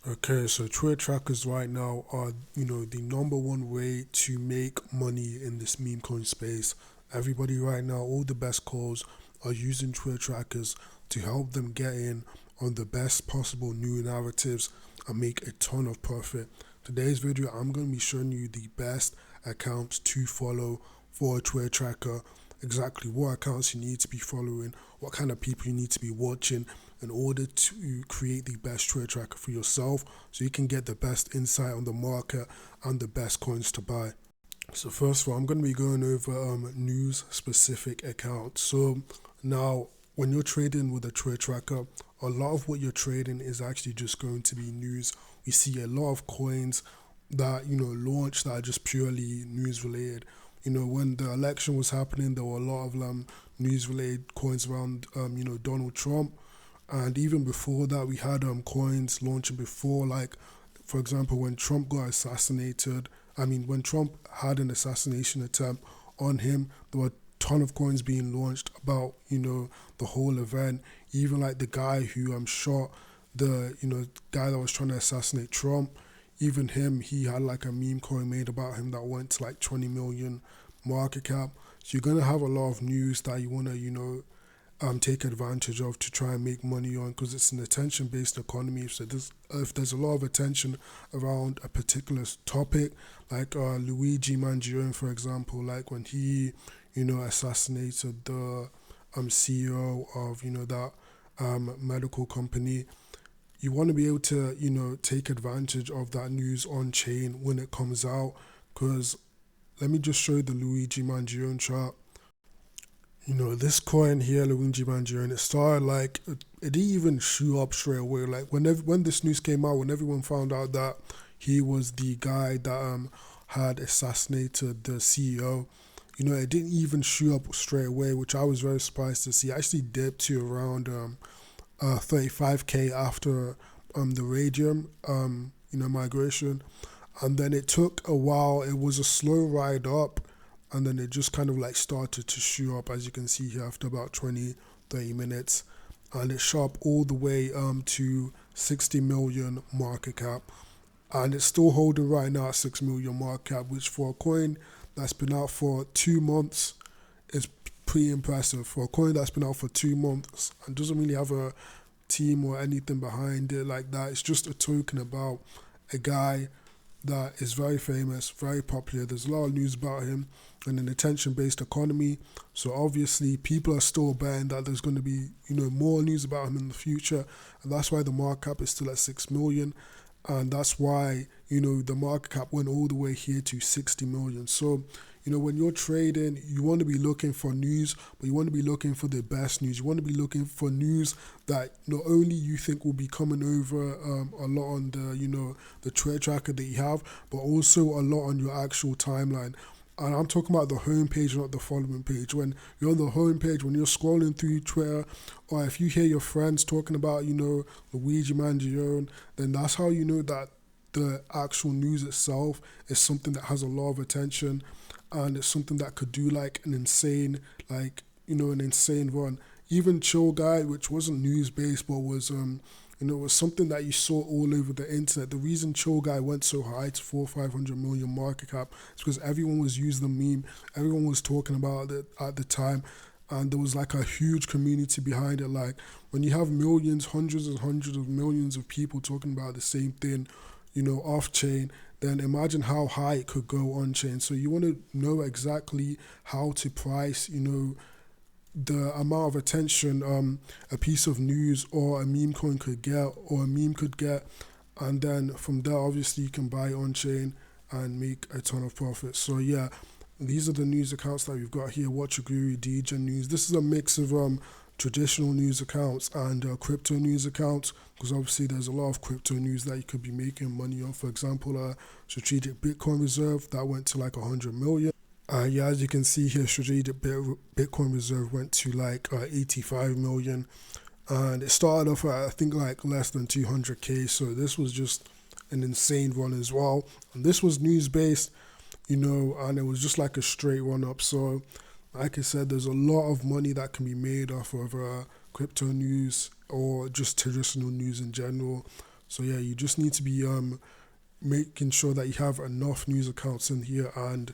Okay, so Twitter trackers right now are, the number one way to make money in this meme coin space. Everybody right now, all the best calls are using Twitter trackers to help them get in on the best possible new narratives and make a ton of profit. Today's video, I'm going to be showing you the best accounts to follow for a Twitter tracker, exactly what accounts you need to be following, what kind of people you need to be watching in order to create the best trade tracker for yourself so you can get the best insight on the market and the best coins to buy. So first of all, I'm going to be going over news specific accounts. So now when you're trading with a trade tracker, a lot of what you're trading is actually just going to be news. We see a lot of coins that launch that are just purely news related. When the election was happening, there were a lot of news related coins around Donald Trump, and even before that, we had coins launching before, like for example, when Trump got assassinated. I mean, when Trump had an assassination attempt on him, there were a ton of coins being launched about the whole event. Even like the guy who shot the guy that was trying to assassinate Trump. Even him, he had like a meme coin made about him that went to like 20 million market cap. So you're gonna have a lot of news that you wanna take advantage of to try and make money on, because it's an attention based economy. So if there's a lot of attention around a particular topic, like Luigi Mangione, for example, like when he assassinated the CEO of that medical company, you want to be able to take advantage of that news on chain when it comes out. Because let me just show you the Luigi Mangione chart. This coin here, Luigi Mangione, it started like it didn't even shoot up straight away. Like when this news came out, when everyone found out that he was the guy that had assassinated the CEO, it didn't even shoot up straight away, which I was very surprised to see. I actually dipped to around 35K after the radium migration, and then it took a while. It was a slow ride up, and then it just kind of like started to shoot up, as you can see here, after about 20-30 minutes, and it shot up all the way to 60 million market cap, and it's still holding right now at 6 million market cap, which for a coin that's been out for 2 months is pretty impressive. For a coin that's been out for 2 months and doesn't really have a team or anything behind it like that, it's just a token about a guy that is very famous, very popular. There's a lot of news about him in an attention-based economy. So obviously, people are still betting that there's going to be, more news about him in the future, and that's why the market cap is still at 6 million, and that's why the market cap went all the way here to 60 million. So when you're trading, you want to be looking for news, but you want to be looking for the best news. You want to be looking for news that not only you think will be coming over a lot on the trade tracker that you have, but also a lot on your actual timeline. And I'm talking about the home page, not the following page. When you're on the home page, when you're scrolling through Twitter, or if you hear your friends talking about, Luigi Mangione, then that's how you know that the actual news itself is something that has a lot of attention, and it's something that could do like an insane, an insane run. Even Chill Guy, which wasn't news based, but was it was something that you saw all over the internet. The reason Chill Guy went so high to 400-500 million market cap is because everyone was using the meme, everyone was talking about it at the time, and there was like a huge community behind it. Like when you have millions, hundreds and hundreds of millions of people talking about the same thing, off chain, then imagine how high it could go on chain. So you want to know exactly how to price, the amount of attention a piece of news or a meme coin could get, or a meme could get, and then from there obviously you can buy on chain and make a ton of profit. So yeah, these are the news accounts that we've got here. Watch Your Guru, DJ News. This is a mix of traditional news accounts and crypto news accounts, because obviously there's a lot of crypto news that you could be making money on. For example, strategic Bitcoin reserve that went to like 100 million. Yeah, as you can see here, strategic Bitcoin reserve went to like 85 million, and it started off at I think like less than 200K. So this was just an insane run as well, and this was news based, and it was just like a straight run up. So like I said, there's a lot of money that can be made off of crypto news or just traditional news in general. So yeah, you just need to be making sure that you have enough news accounts in here, and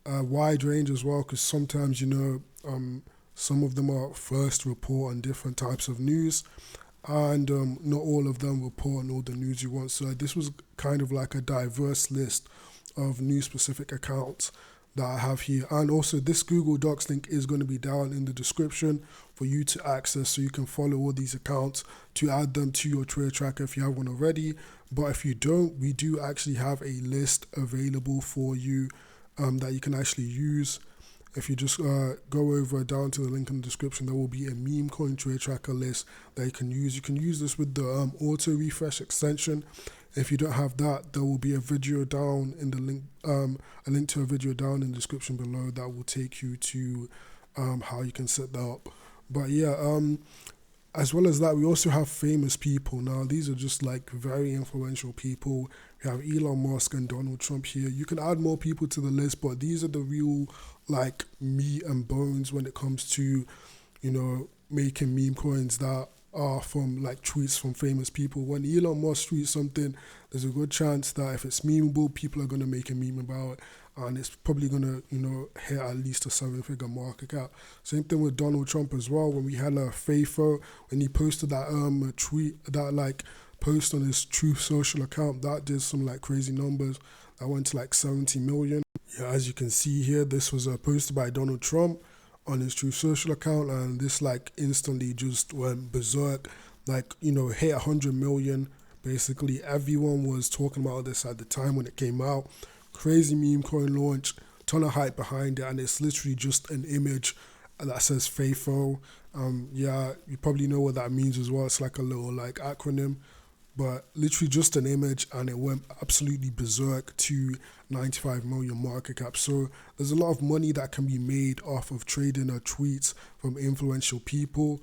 a wide range as well, because sometimes some of them are first report on different types of news, and not all of them report on all the news you want. So this was kind of like a diverse list of news specific accounts that I have here. And also this Google Docs link is going to be down in the description for you to access, so you can follow all these accounts to add them to your trade tracker if you have one already. But if you don't, we do actually have a list available for you that you can actually use. If you just go over down to the link in the description, there will be a MEMECOIN trade tracker list that you can use. You can use this with the auto refresh extension. If you don't have that, there will be a video down in the link, a link to a video down in the description below that will take you to how you can set that up. But yeah, as well as that, we also have famous people. Now, these are just like very influential people. We have Elon Musk and Donald Trump here. You can add more people to the list, but these are the real like meat and bones when it comes to, making meme coins that are from like tweets from famous people. When Elon Musk tweets something, there's a good chance that if it's memeable, people are going to make a meme about it, and it's probably going to hit at least a 7-figure market cap. Same thing with Donald Trump as well. When we had a FAFO, when he posted that tweet, that like post on his Truth Social account, that did some like crazy numbers. That went to like 70 million. Yeah, as you can see here, this was posted by Donald Trump on his Truth Social account, and this like instantly just went berserk, like hit 100 million. Basically everyone was talking about this at the time when it came out. Crazy meme coin launch, ton of hype behind it, and it's literally just an image that says FAFO. Yeah, you probably know what that means as well. It's like a little like acronym, but literally just an image, and it went absolutely berserk to 95 million market cap. So there's a lot of money that can be made off of trading tweets from influential people.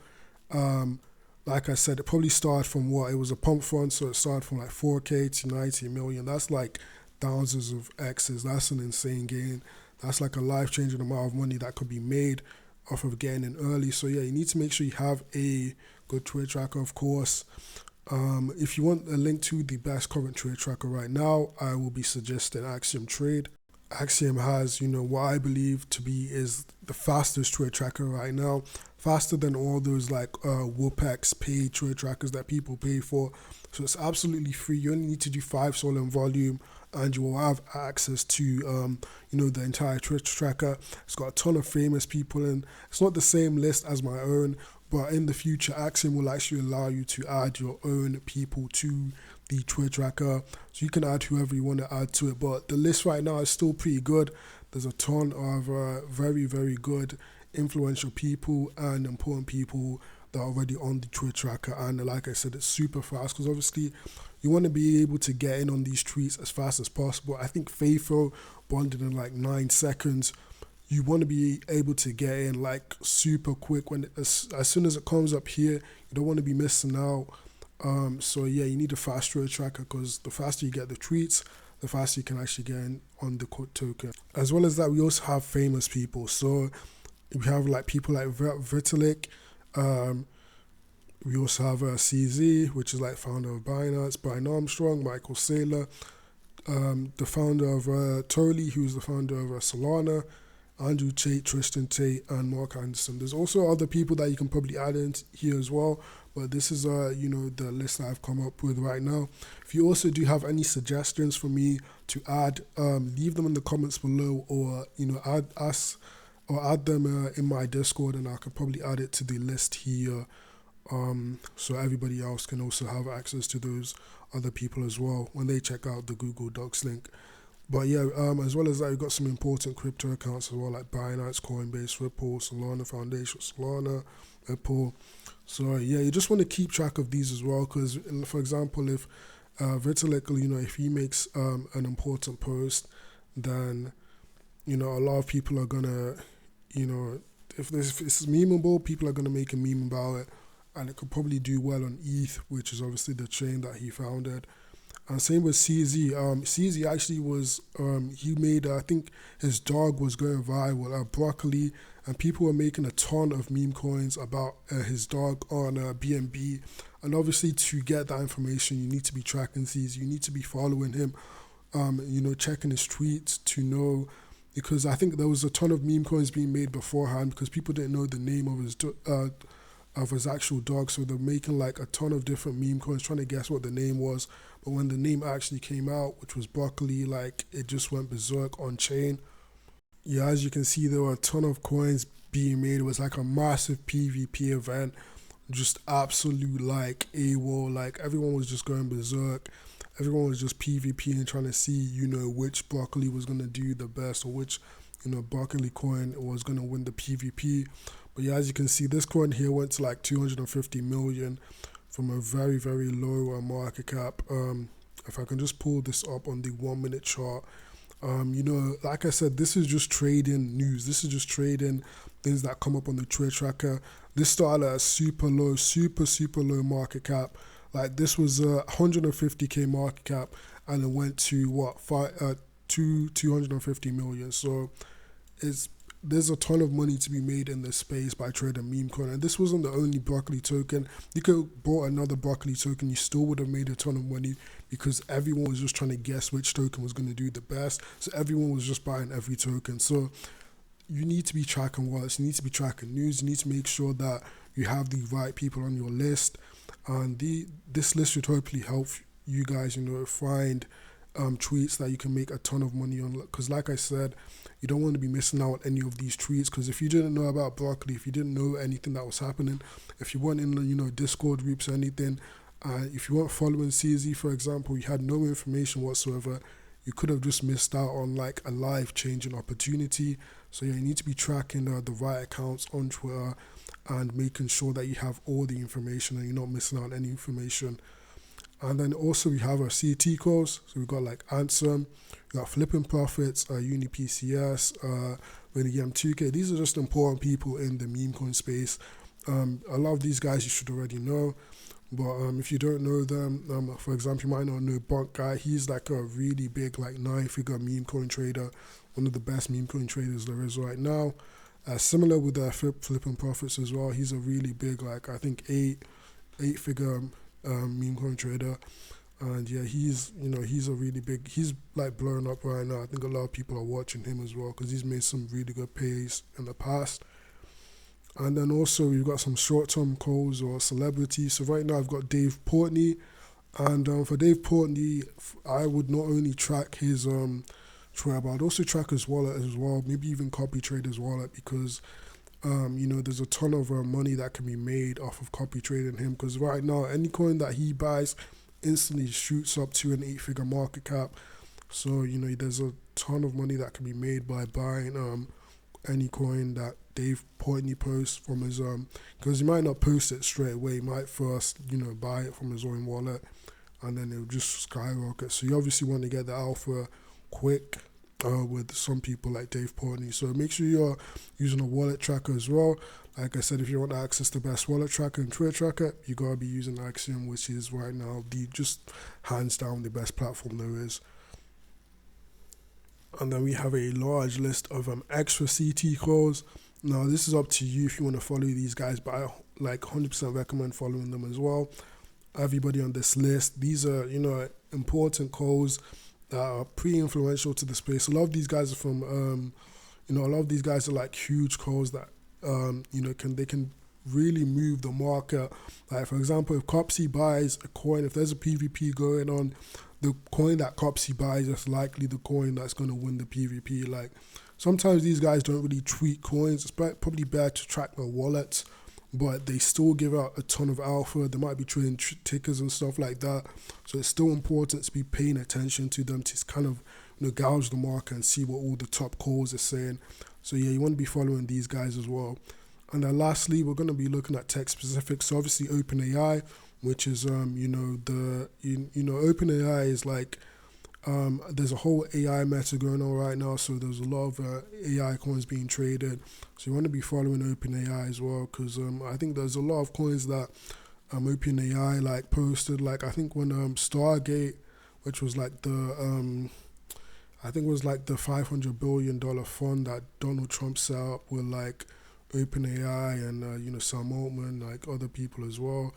Like I said, it probably started from it was a pump fund, so it started from like 4K to 90 million. That's like thousands of X's. That's an insane gain. That's like a life-changing amount of money that could be made off of getting in early. So yeah, you need to make sure you have a good trade tracker, of course. If you want a link to the best current trade tracker right now, I will be suggesting Axiom Trade. Axiom has, what I believe to be is the fastest trade tracker right now, faster than all those like WhoopX paid trade trackers that people pay for. So it's absolutely free. You only need to do 5 SOL in volume, and you will have access to the entire trade tracker. It's got a ton of famous people in. It's not the same list as my own, but in the future, Axiom will actually allow you to add your own people to the trade tracker. So you can add whoever you want to add to it. But the list right now is still pretty good. There's a ton of very, very good influential people and important people that are already on the trade tracker. And like I said, it's super fast, because obviously you want to be able to get in on these tweets as fast as possible. I think FAFO bonded in like 9 seconds. You want to be able to get in like super quick when as soon as it comes up here. You don't want to be missing out. So yeah, you need a fast trade tracker, because the faster you get the tweets, the faster you can actually get in on the token. As well as that, we also have famous people. So we have like people like Vitalik. We also have CZ, which is like founder of Binance, Brian Armstrong, Michael Saylor, the founder of Toli, who's the founder of Solana, Andrew Tate, Tristan Tate, and Mark Anderson. There's also other people that you can probably add in here as well, but this is the list that I've come up with right now. If you also do have any suggestions for me to add, leave them in the comments below, or add them in my Discord, and I can probably add it to the list here, so everybody else can also have access to those other people as well when they check out the Google Docs link. But yeah, as well as that, we've got some important crypto accounts as well, like Binance, Coinbase, Ripple, Solana Foundation, Solana, Ripple. So yeah, you just want to keep track of these as well, because for example, if Vitalik, if he makes an important post, then a lot of people are gonna, if it's memeable, people are gonna make a meme about it, and it could probably do well on ETH, which is obviously the chain that he founded. And same with CZ. CZ actually was he made I think his dog was going viral. Broccoli, and people were making a ton of meme coins about his dog on BNB. And obviously, to get that information, you need to be tracking CZ. You need to be following him. Checking his tweets to know, because I think there was a ton of meme coins being made beforehand because people didn't know the name of his actual dog, so they're making like a ton of different meme coins trying to guess what the name was. But when the name actually came out, which was Broccoli, like it just went berserk on chain. Yeah, as you can see, there were a ton of coins being made. It was like a massive PvP event, just absolute like AWOL. Like everyone was just going berserk. Everyone was just PvP and trying to see, which Broccoli was gonna do the best, or which, Broccoli coin was gonna win the PvP. But yeah, as you can see, this coin here went to like 250 million from a very, very low market cap. If I can just pull this up on the 1 minute chart, like I said, this is just trading news. This is just trading things that come up on the Twitter tracker. This started at a super low, super low market cap. Like this was 150k market cap, and it went to what 250 million. So there's a ton of money to be made in this space by trading meme coin. And this wasn't the only Broccoli token. You could have bought another Broccoli token, you still would have made a ton of money because everyone was just trying to guess which token was going to do the best. So everyone was just buying every token. So you need to be tracking wallets, you need to be tracking news, you need to make sure that you have the right people on your list. And this list should hopefully help you guys, find tweets that you can make a ton of money on. Because like I said, you don't want to be missing out on any of these tweets. Because if you didn't know about Broccoli, if you didn't know anything that was happening, if you weren't in Discord groups or anything, if you weren't following CZ, for example, you had no information whatsoever, you could have just missed out on like a life-changing opportunity. So yeah, you need to be tracking the right accounts on Twitter and making sure that you have all the information and you're not missing out on any information. And then also we have our CT calls. So we've got like Ansem, we got Flipping Profits, UniPCS, ReadyM2K. These are just important people in the meme coin space. A lot of these guys you should already know. But if you don't know them, for example, you might not know Bunk Guy. He's like a really big, like 9-figure meme coin trader, one of the best meme coin traders there is right now. Similar with Flipping Profits as well. He's a really big, like I think 8-figure meme coin trader. And yeah, he's a really big, he's like blowing up right now. I think a lot of people are watching him as well because he's made some really good pays in the past. And then also we've got some short-term KOls or celebrities. So right now I've got Dave Portnoy. And for Dave Portnoy, I would not only track his Twitter, but I'd also track his wallet as well, maybe even copy trade his wallet because, there's a ton of money that can be made off of copy trading him because right now any coin that he buys instantly shoots up to an 8-figure market cap. So, there's a ton of money that can be made by buying any coin that Dave Portnoy posts from his because he might not post it straight away. He might first buy it from his own wallet, and then it'll just skyrocket. So you obviously want to get the alpha quick with some people like Dave Portnoy. So make sure you're using a wallet tracker as well. Like I said, if you want to access the best wallet tracker and Twitter tracker, you gotta be using Axiom, which is right now the just hands down the best platform there is. And then we have a large list of extra CT calls. Now, this is up to you if you want to follow these guys, but I like 100% recommend following them as well. Everybody on this list, these are, important calls that are pretty influential to the space. A lot of these guys are from, a lot of these guys are like huge calls that, they can really move the market. Like, for example, if Copsy buys a coin, if there's a PvP going on, the coin that Copsy buys is likely the coin that's going to win the PvP. Like, sometimes these guys don't really tweet coins. It's probably better to track their wallets, but they still give out a ton of alpha. They might be trading tickers and stuff like that. So it's still important to be paying attention to them to kind of gouge the market and see what all the top calls are saying. So yeah, you want to be following these guys as well. And then lastly, we're going to be looking at tech specific. So obviously OpenAI, which is OpenAI is like there's a whole AI meta going on right now. So there's a lot of AI coins being traded. So you want to be following OpenAI as well because I think there's a lot of coins that OpenAI like posted. Like I think when which was like the I think it was like the $500 billion fund that Donald Trump set up with like OpenAI and Sam Altman, like other people as well.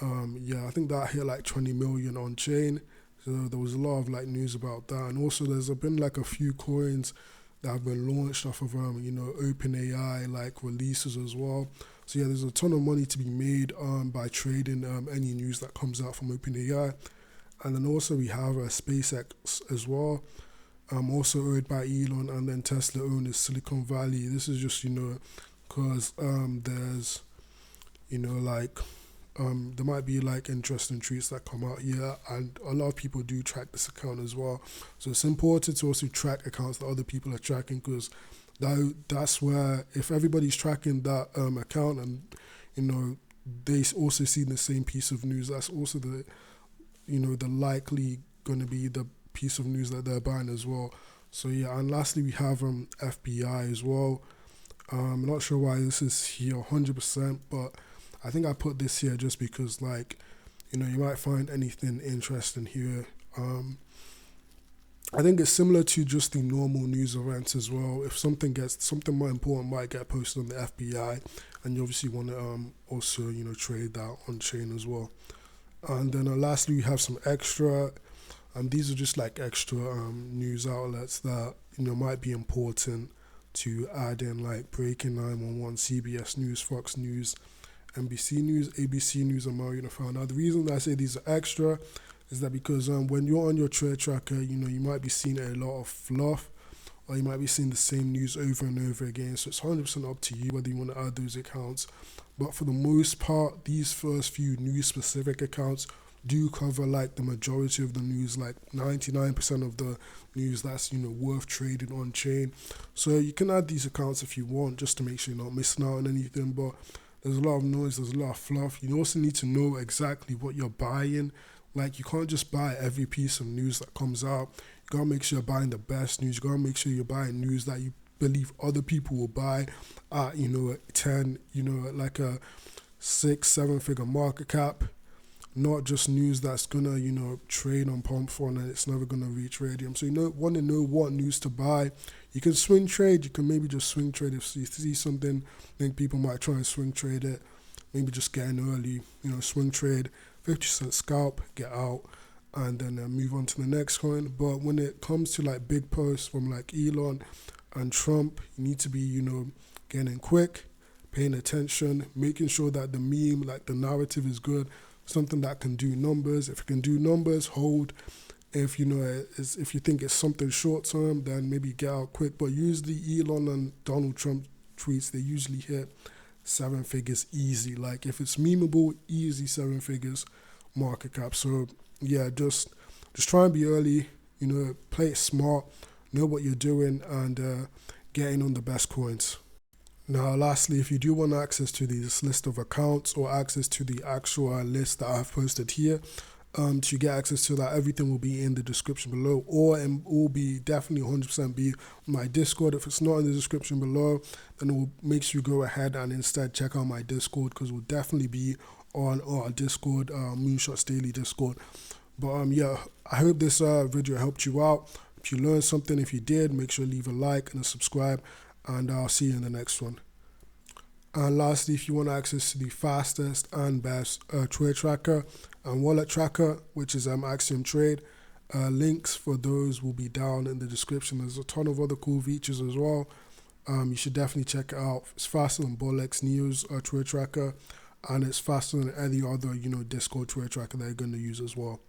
Yeah, I think that hit like 20 million on chain. So there was a lot of like news about that, and also there's been like a few coins that have been launched off of OpenAI like releases as well. So yeah, there's a ton of money to be made by trading any news that comes out from OpenAI, and then also we have SpaceX as well. Also owned by Elon, and then Tesla owned is Silicon Valley. This is just because there's like there might be like interesting tweets that come out here, and a lot of people do track this account as well. So it's important to also track accounts that other people are tracking, because that's where, if everybody's tracking that account and they also see the same piece of news, that's also the likely going to be the piece of news that they're buying as well. So yeah, and lastly we have FBI as well. I'm not sure why this is here 100%, but I think I put this here just because, like, you might find anything interesting here. I think it's similar to just the normal news events as well. If something more important might get posted on the FBI, and you obviously want to also trade that on chain as well. And then lastly, we have some extra. These are just like extra news outlets that might be important to add in, like Breaking 911, CBS News, Fox News, NBC News, ABC News, and Mario Found. Now, the reason that I say these are extra is that because when you're on your trade tracker, you might be seeing a lot of fluff, or you might be seeing the same news over and over again. So it's 100% up to you whether you want to add those accounts. But for the most part, these first few news-specific accounts do cover like the majority of the news, like 99% of the news that's worth trading on chain. So you can add these accounts if you want, just to make sure you're not missing out on anything. But there's a lot of noise, there's a lot of fluff. You also need to know exactly what you're buying. Like, you can't just buy every piece of news that comes out. You gotta make sure you're buying the best news. You gotta make sure you're buying news that you believe other people will buy at 10, like a 6-7 figure market cap. Not just news that's gonna trade on pump fund and it's never gonna reach radium. So want to know what news to buy. You can swing trade. You can maybe just swing trade if you see something. Think people might try and swing trade it. Maybe just get in early. Swing trade, 50% scalp, get out, and then move on to the next coin. But when it comes to like big posts from like Elon and Trump, you need to be getting in quick, paying attention, making sure that the meme, like the narrative, is good. Something that can do numbers. If it can do numbers, hold. If if you think it's something short term, then maybe get out quick. But usually Elon and Donald Trump tweets, they usually hit 7 figures easy. Like, if it's memeable, easy 7 figures market cap. So yeah, just try and be early. Play it smart, know what you're doing, and get in on the best coins. Now, lastly, if you do want access to this list of accounts or access to the actual list that I've posted here, to get access to that, everything will be in the description below, or it will be definitely 100% be on my Discord. If it's not in the description below, then it will make sure you go ahead and instead check out my Discord, because it will definitely be on our Discord, Moonshots Daily Discord. But yeah, I hope this video helped you out. If you learned something, if you did, make sure to leave a like and a subscribe, and I'll see you in the next one. And lastly, if you want access to the fastest and best trade tracker and wallet tracker, which is Axiom Trade, links for those will be down in the description. There's a ton of other cool features as well. You should definitely check it out. It's faster than Bolex News trade tracker, and it's faster than any other Discord trade tracker that you're going to use as well.